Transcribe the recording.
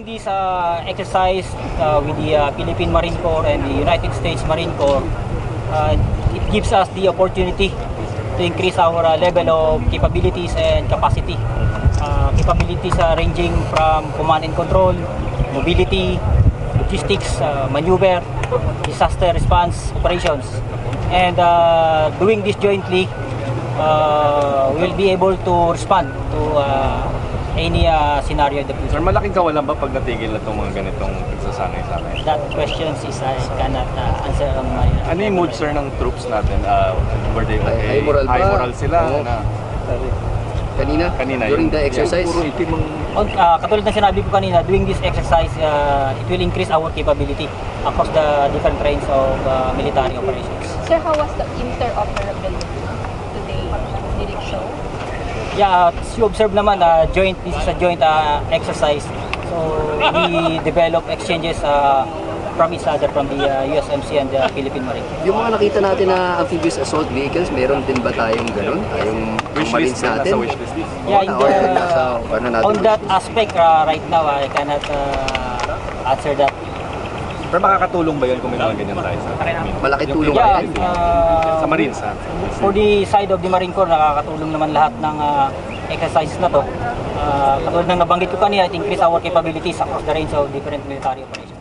this exercise with the Philippine Marine Corps and the United States Marine Corps, it gives us the opportunity to increase our level of capabilities and capacity. Capabilities ranging from command and control, mobility, logistics, maneuver, disaster response operations. And doing this jointly, we'll be able to respond to any scenario in the future. Sir, malaking kawalan ba pag natigil na itong mga ganitong pagsasanay-sanay? That question is I cannot answer on my... Ano yung mood, sir, ng troops natin? Were they okay? High moral ba? High moral sila? Oo. Na, Kanina, during the exercise? Katulad ng sinabi ko kanina, doing this exercise, it will increase our capability across the different range of military operations. Sir, how was the interoperability today? Did it show? Yeah, as you observe naman, this is a joint exercise. So we develop exchanges from each other, from the USMC and the Philippine Marine. Yung mga nakita natin na amphibious assault vehicles, meron din ba tayong ganun? Tayong marines natin? Yeah, on that list. aspect, right now, I cannot answer that. Pero makakatulong ba yun kung may mga ganyan tayo? Malaki tulong Yeah, yan. Sa Marines, ha? for the side of the Marine Corps, nakakatulong naman lahat ng exercises na to. Katulad ng nabanggit ko kanina, it increase our capabilities across the range of different military operations.